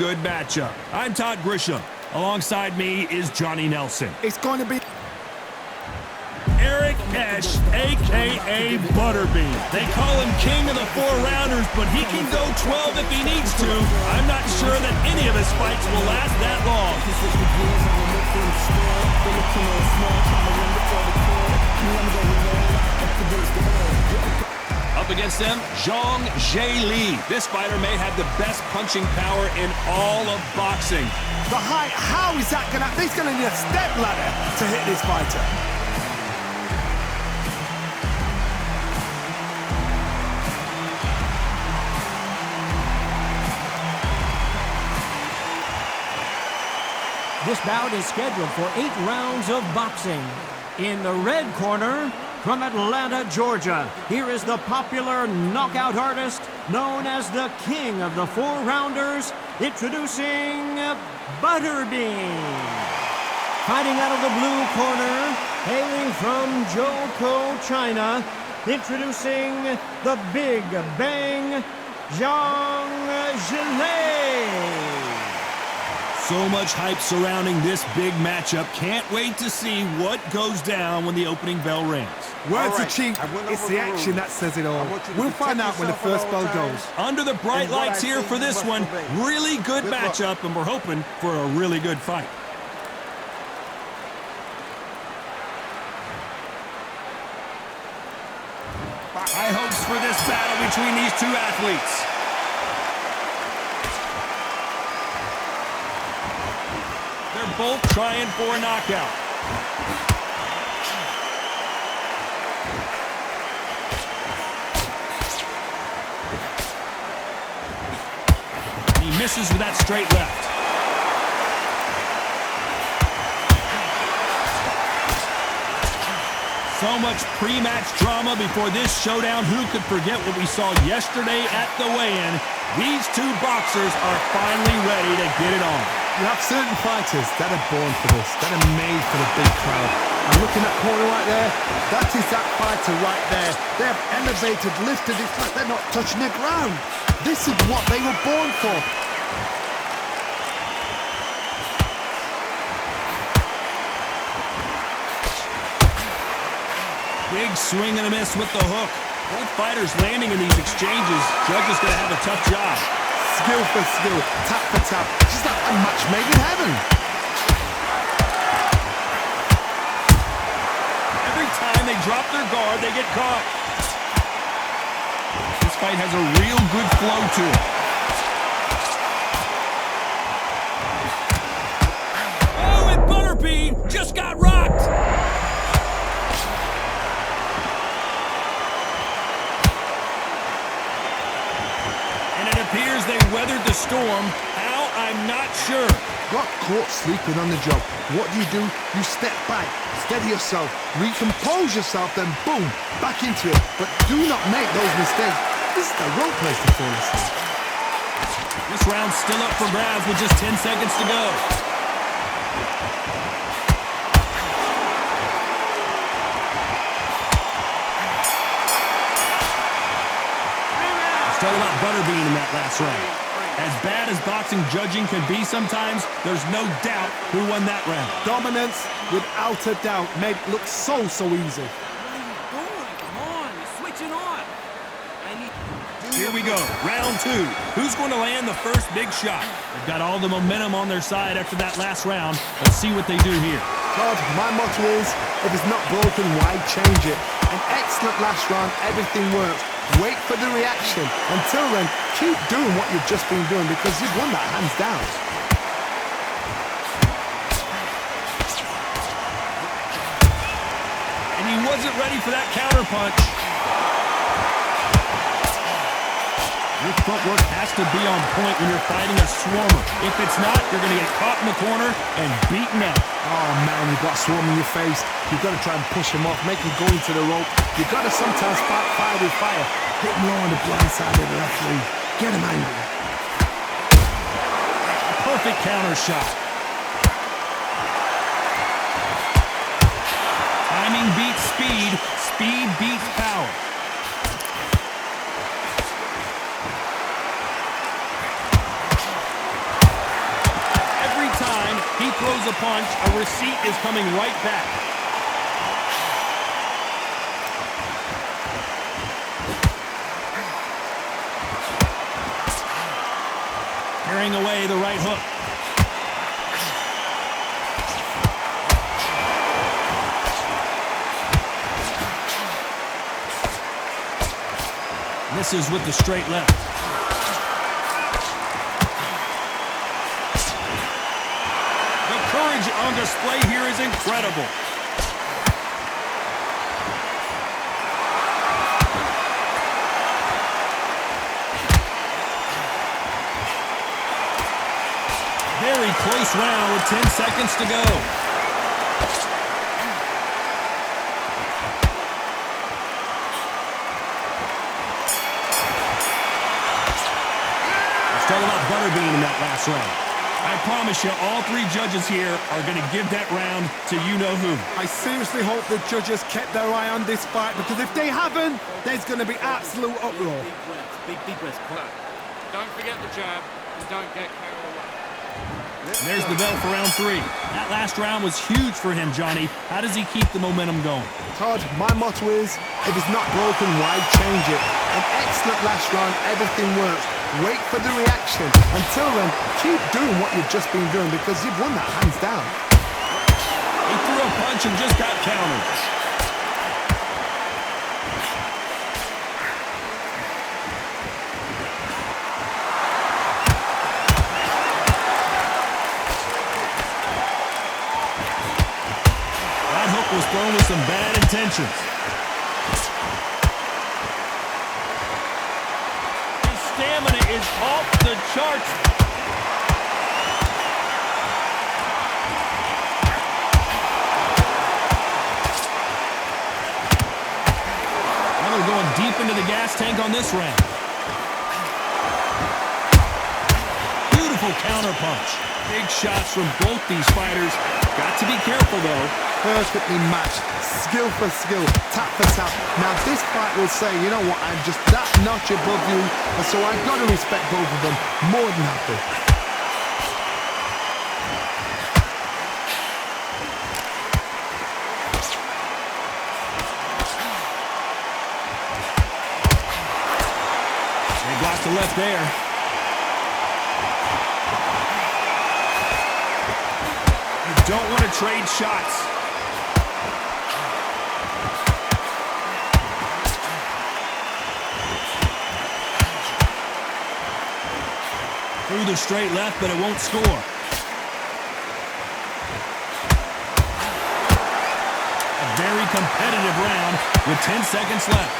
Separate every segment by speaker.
Speaker 1: good matchup. I'm Todd Grisham. Alongside me is Johnny Nelson.
Speaker 2: It's going to be
Speaker 1: Eric Esch, a.k.a. Butterbean. They call him king of the 4-rounders, but he can go 12 if he needs to. I'm not sure that any of his fights will last that long. Up against them, Zhang Zhe Li. This fighter may have the best punching power in all of boxing.
Speaker 2: the height. How is that going to... He's going to need a step ladder to hit this fighter.
Speaker 3: This bout is scheduled for 8 rounds of boxing. In the red corner, from Atlanta, Georgia, here is the popular knockout artist known as the King of the 4-rounders, introducing Butterbean. Fighting out of the blue corner, hailing from Zhoukou, China, introducing the Big Bang, Zhang Zhilei.
Speaker 1: So much hype surrounding this big matchup. Can't wait to see what goes down when the opening bell rings.
Speaker 2: Words are cheap. It's the action that says it all. We'll find out when the first bell goes.
Speaker 1: Under the bright lights here for this one. Really good matchup, and we're hoping for a really good fight. High hopes for this battle between these two athletes. They're both trying for a knockout. He misses with that straight left. So much pre-match drama before this showdown. Who could forget what we saw yesterday at the weigh-in? These two boxers are finally ready to get it on.
Speaker 2: You have certain fighters that are born for this, that are made for the big crowd. And looking at corner right there, that is that fighter right there. They have elevated, lifted, it's like they're not touching the ground. This is what they were born for.
Speaker 1: Big swing and a miss with the hook. Both fighters landing in these exchanges. Judge is going to have a tough job.
Speaker 2: Skill for skill, tap for tap. Just like a match made in heaven.
Speaker 1: Every time they drop their guard, they get caught. This fight has a real good flow to it. Oh, and Butterbean just got rocked. Appears they weathered the storm. How? I'm not sure.
Speaker 2: Got caught sleeping on the job. What do? You step back, steady yourself, recompose yourself, then boom, back into it. But do not make those mistakes. This is the wrong place to fall asleep.
Speaker 1: This round's still up for grabs with just 10 seconds to go. It's all about Butterbean in that last round. As bad as boxing judging can be sometimes, there's no doubt who won that round.
Speaker 2: Dominance, without a doubt, made it look so easy.
Speaker 3: Come on, switching on.
Speaker 1: Here we go, round 2. Who's going to land the first big shot? They've got all the momentum on their side after that last round. Let's see what they do here.
Speaker 2: Todd, my motto is, if it's not broken, why change it? An excellent last round, everything works. Wait for the reaction. Until then, keep doing what you've just been doing because you've won that hands down.
Speaker 1: And he wasn't ready for that counter punch. Your footwork has to be on point when you're fighting a swarmer. If it's not, you're going to get caught in the corner and beaten up.
Speaker 2: Oh man, you've got a swarm in your face. You've got to try and push him off, make him go into the rope. You've got to sometimes fight fire with fire. Hit him low on the blind side of the referee. Get him angry.
Speaker 1: A perfect counter shot. Timing beats speed. Speed beats power. throws a punch, a receipt is coming right back. Carrying away the right hook. Misses with the straight left. The courage on display here is incredible. Very close round with 10 seconds to go. Talk about Butterbean in that last round. I promise you, all three judges here are going to give that round to you-know-who.
Speaker 2: I seriously hope the judges kept their eye on this fight, because if they haven't, there's going to be absolute uproar.
Speaker 4: Big breath. Don't forget the jab and don't get carried away.
Speaker 1: And there's the bell for round 3. That last round was huge for him, Johnny. How does he keep the momentum going?
Speaker 2: Todd, my motto is, if it's not broken, why change it? An excellent last round, everything works. Wait for the reaction. Until then, keep doing what you've just been doing, because you've won that hands down.
Speaker 1: He threw a punch and just got countered. That hook was thrown with some bad intentions. Stamina is off the charts. Now they're going deep into the gas tank on this round. Beautiful counter punch. Big shots from both these fighters. Got to be careful, though.
Speaker 2: Perfectly matched, skill for skill, tap for tap. Now this fight will say, you know what, I'm just that notch above you, and so I've got to respect both of them more than happy.
Speaker 1: They blocked the left there. You don't want to trade shots. Through the straight left, but it won't score. A very competitive round with 10 seconds left.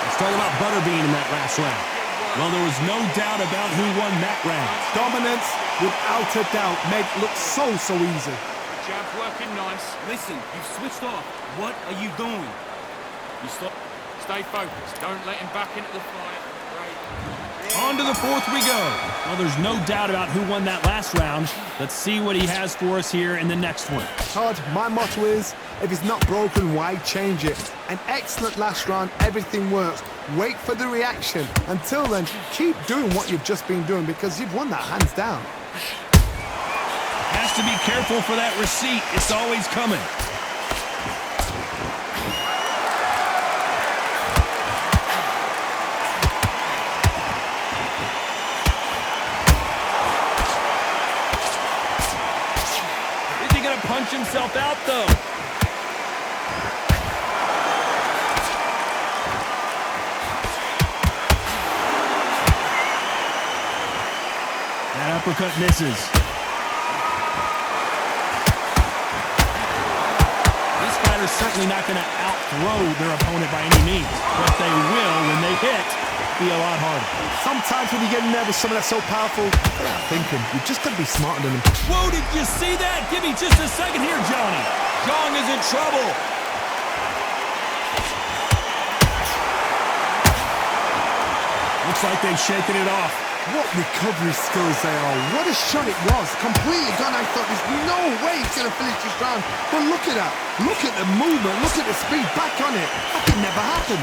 Speaker 1: Let's talk about Butterbean in that last round. Well, there was no doubt about who won that round.
Speaker 2: Dominance, without a doubt, made it look so easy.
Speaker 4: Jab's working nice.
Speaker 5: Listen, you've switched off. What are you doing?
Speaker 4: You stop. Stay focused. Don't let him back into the fight. Great.
Speaker 1: On to the fourth we go. Well, there's no doubt about who won that last round. Let's see what he has for us here in the next one.
Speaker 2: Todd, my motto is, if it's not broken, why change it? An excellent last round, everything works. Wait for the reaction. Until then, keep doing what you've just been doing, because you've won that hands down.
Speaker 1: Has to be careful for that receipt. It's always coming. Is he going to punch himself out, though? That uppercut misses. They're certainly not going to out-throw their opponent by any means, but they will, when they hit, be a lot harder.
Speaker 2: Sometimes when you get nervous, someone that's so powerful, without thinking, you've just got to be smarter than them.
Speaker 1: Whoa, did you see that? Give me just a second here, Johnny. Jong is in trouble. Looks like they've shaken it off.
Speaker 2: What recovery skills they are. What a shot it was. Completely gone. I thought there's no way he's going to finish this round. But look at that. Look at the movement. Look at the speed. Back on it. That could never happen.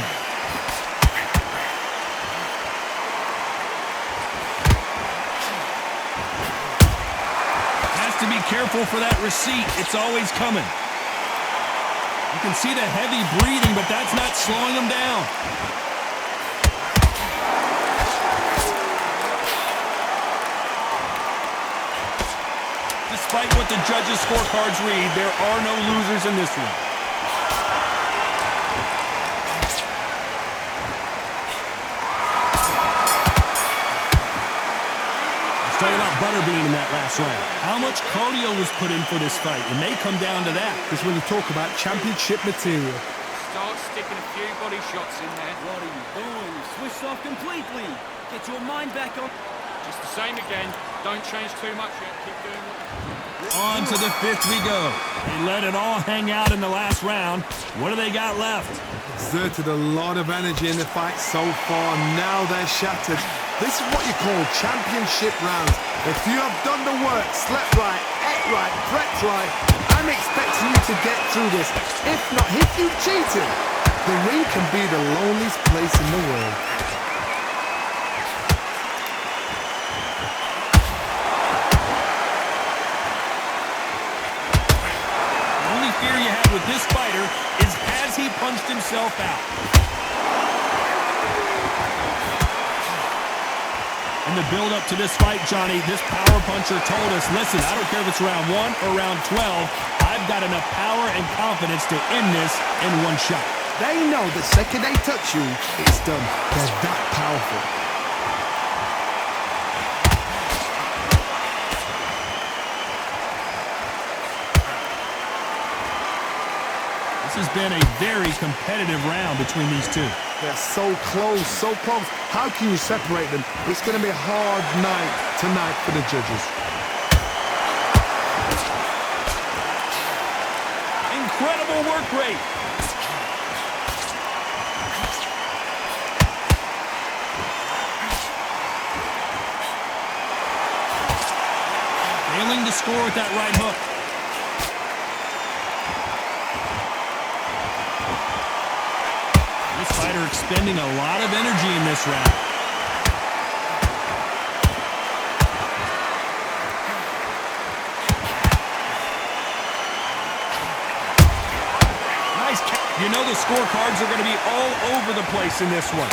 Speaker 1: careful for that receipt. It's always coming. You can see the heavy breathing, but that's not slowing him down. Despite what the judges' scorecards read, there are no losers in this one. Let's talk about Butterbean in that last round. How much cardio was put in for this fight? It may come down to that.
Speaker 2: Because when you talk about championship material,
Speaker 4: Start sticking a few body shots in there.
Speaker 5: What are you doing? You switched off completely. Get your mind back on.
Speaker 4: Just the same again. Don't change too much yet. Keep doing what
Speaker 1: On to the fifth we go. They let it all hang out in the last round. What do they got left?
Speaker 2: exerted a lot of energy in the fight so far. Now they're shattered. This is what you call championship rounds. If you have done the work, slept right, ate right, prepped right, I'm expecting you to get through this. If not, if you cheated, the ring can be the loneliest place in the world.
Speaker 1: The only fear you have with this fighter is has he punched himself out? In the build-up to this fight, Johnny, this power puncher told us, listen, I don't care if it's round 1 or round 12, I've got enough power and confidence to end this in one shot.
Speaker 2: They know the second they touch you, it's done. They're that powerful.
Speaker 1: This has been a very competitive round between these two.
Speaker 2: They're so close, so close. How can you separate them? It's going to be a hard night tonight for the judges.
Speaker 1: Incredible work rate. Failing to score with that right hook. This fighter expending a lot of energy in this round. Nice catch. You know the scorecards are going to be all over the place in this one.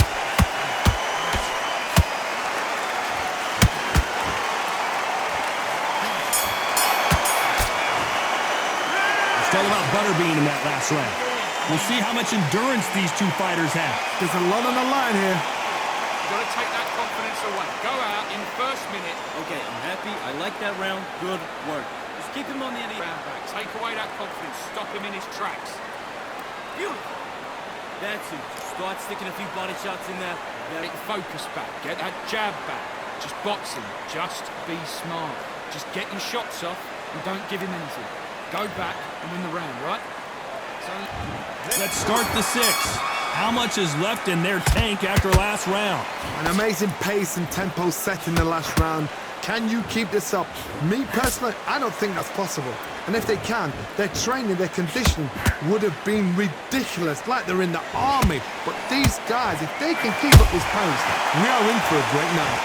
Speaker 1: Let's talk about Butterbean in that last round. We'll see how much endurance these two fighters have.
Speaker 2: There's a lot on the line here.
Speaker 4: You've got to take that confidence away. Go out in the first minute.
Speaker 5: Okay, I'm happy. I like that round. Good work. Just keep him on the end of
Speaker 4: Round back. Take away that confidence. Stop him in his tracks.
Speaker 5: Beautiful. That's it. Start sticking a few body shots in there.
Speaker 4: Get the focus back. Get that jab back. Just boxing. Just be smart. Just get your shots off and don't give him anything. Go back and win the round, right?
Speaker 1: Let's start the sixth. How much is left in their tank after last round?
Speaker 2: An amazing pace and tempo set in the last round. Can you keep this up? Me personally, I don't think that's possible. And if they can, their training, their conditioning would have been ridiculous, like they're in the army. But these guys, if they can keep up this pace, we are in for a great night.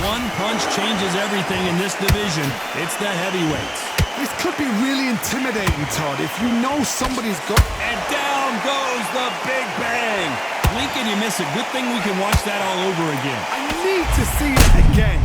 Speaker 1: One punch changes everything in this division. It's the heavyweights.
Speaker 2: This could be really intimidating, Todd, if you know somebody's got...
Speaker 1: And down goes the Big Bang. Lincoln, you miss it. Good thing we can watch that all over again.
Speaker 2: I need to see it again.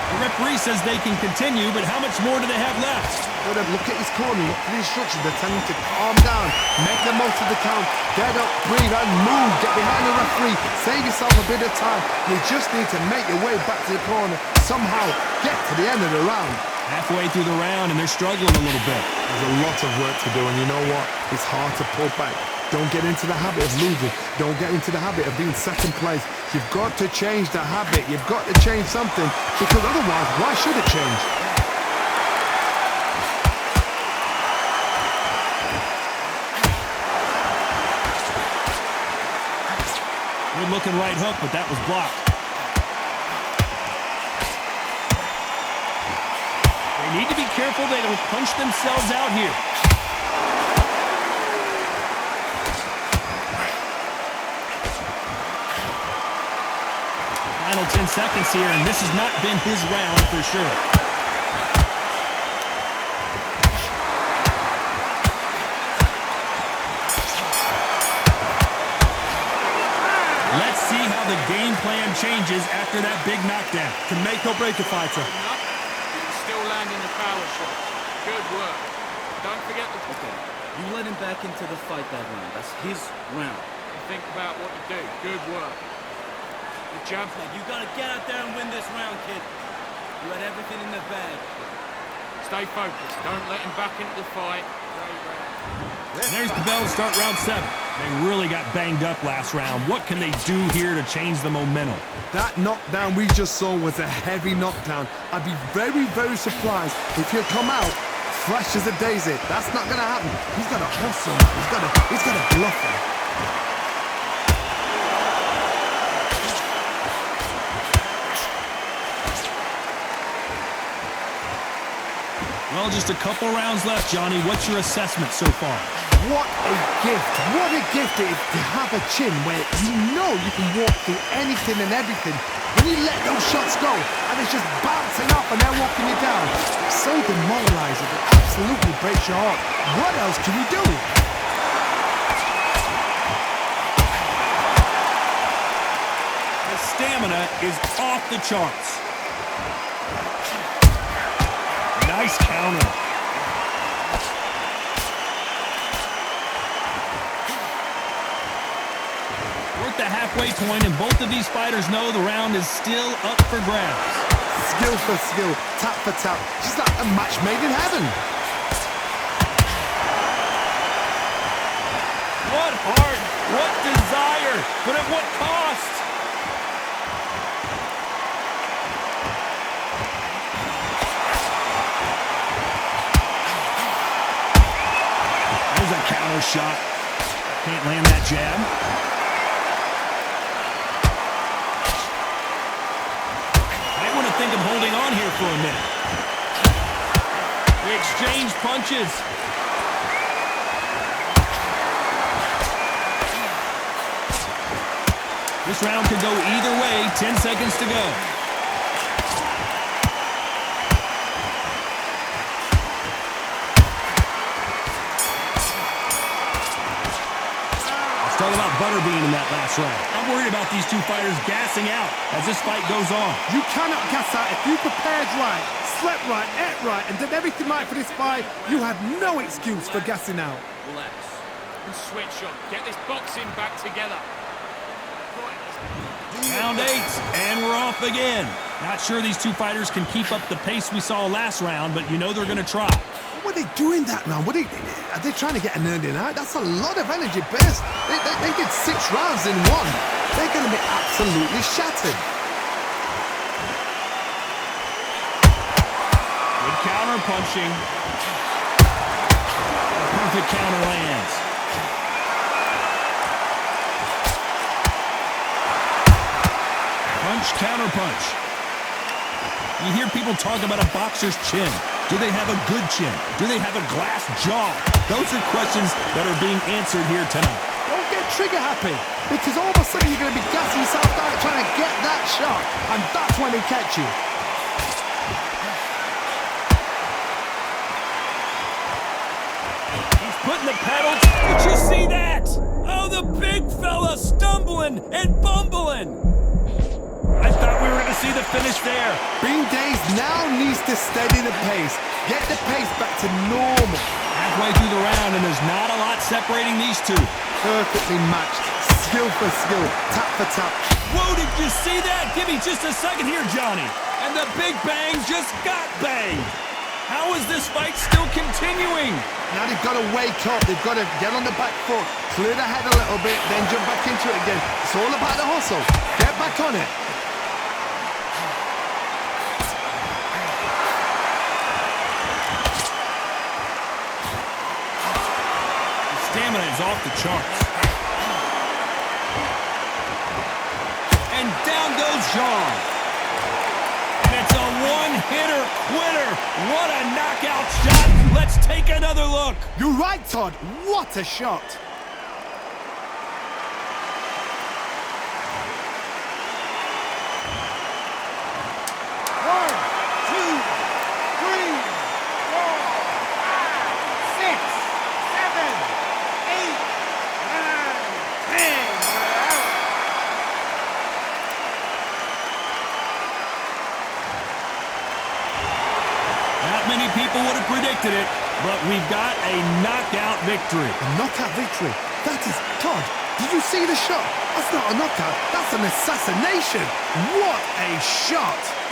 Speaker 1: The referee says they can continue, but how much more do they have left?
Speaker 2: Look at his corner, look at the instructions. They're telling him to calm down, make the most of the count, get up, breathe, and move. Get behind the referee, save yourself a bit of time. You just need to make your way back to the corner, somehow get to the end of the round.
Speaker 1: Halfway through the round, and they're struggling a little bit.
Speaker 2: There's a lot of work to do, and you know what? It's hard to pull back. Don't get into the habit of losing. Don't get into the habit of being second place. You've got to change the habit. You've got to change something, because otherwise, why should it change?
Speaker 1: Good looking right hook, but that was blocked. They need to be careful they don't punch themselves out here. Final 10 seconds here, and this has not been his round for sure. Let's see how the game plan changes after that big knockdown.
Speaker 2: Can make or break a fighter.
Speaker 4: Still landing the power shot. Good work. Don't forget the...
Speaker 5: Okay, you let him back into the fight that round. That's his round.
Speaker 4: Think about what you do. Good work. Good jab.
Speaker 5: You gotta get out there and win this round, kid. You had everything in the bag.
Speaker 4: Stay focused. Don't let him back into the fight.
Speaker 1: And there's the bell to start round 7. They really got banged up last round. What can they do here to change the momentum?
Speaker 2: That knockdown we just saw was a heavy knockdown. I'd be very, very surprised if he'll come out fresh as a daisy. That's not going to happen. He's got to hustle. He's got to bluff him.
Speaker 1: Well, just a couple rounds left, Johnny. What's your assessment so far?
Speaker 2: What a gift. What a gift it is to have a chin where you know you can walk through anything and everything. When you let those shots go and it's just bouncing up and they're walking you down. It's so demoralizing. It absolutely breaks your heart. What else can you do?
Speaker 1: The stamina is off the charts. Nice counter. We're at the halfway point, and both of these fighters know the round is still up for grabs.
Speaker 2: Skill for skill, tap for tap. Just like a match made in heaven.
Speaker 1: What heart, what desire, but at what cost? There's a counter shot. Can't land that jab. Might want to think of holding on here for a minute. We exchange punches. This round could go either way. 10 seconds to go. Talk about Butterbean in that last round. I'm worried about these two fighters gassing out as this fight goes on.
Speaker 2: You cannot gas out. If you prepared right, slept right, ate right, and did everything right for this fight, you have no excuse for gassing out.
Speaker 5: Relax.
Speaker 4: And switch up. Get this boxing back together.
Speaker 1: Round 8, and we're off again. Not sure these two fighters can keep up the pace we saw last round, but you know they're going to try.
Speaker 2: What are they doing that now? Are they trying to get an earning out? That's a lot of energy burst. They did 6 rounds in one. They're going to be absolutely shattered.
Speaker 1: Good counter punching. Perfect counter lands. Punch, counter punch. You hear people talk about a boxer's chin. Do they have a good chin? Do they have a glass jaw? Those are questions that are being answered here tonight.
Speaker 2: Don't get trigger happy, because all of a sudden you're going to be gassing yourself out trying to get that shot, and that's when they catch you.
Speaker 1: He's putting the pedals. Did you see that? Oh, the big fella stumbling and bumbling. I thought we were going to see the finish there.
Speaker 2: Bean Days now needs to steady the pace. Get the pace back to normal.
Speaker 1: Halfway through the round, and there's not a lot separating these two.
Speaker 2: Perfectly matched. Skill for skill. Tap for tap.
Speaker 1: Whoa, did you see that? Give me just a second here, Johnny. And the big bang just got banged. How is this fight still continuing?
Speaker 2: Now they've got to wake up. They've got to get on the back foot, clear the head a little bit, then jump back into it again. It's all about the hustle. Get back on it.
Speaker 1: Stamina is off the charts. And down goes Jean. And it's a one-hitter quitter. What a knockout shot. Let's take another look.
Speaker 2: You're right, Todd. What a shot.
Speaker 1: Many people would have predicted it, but we've got a knockout victory.
Speaker 2: A knockout victory? That is... Todd, did you see the shot? That's not a knockout. That's an assassination. What a shot.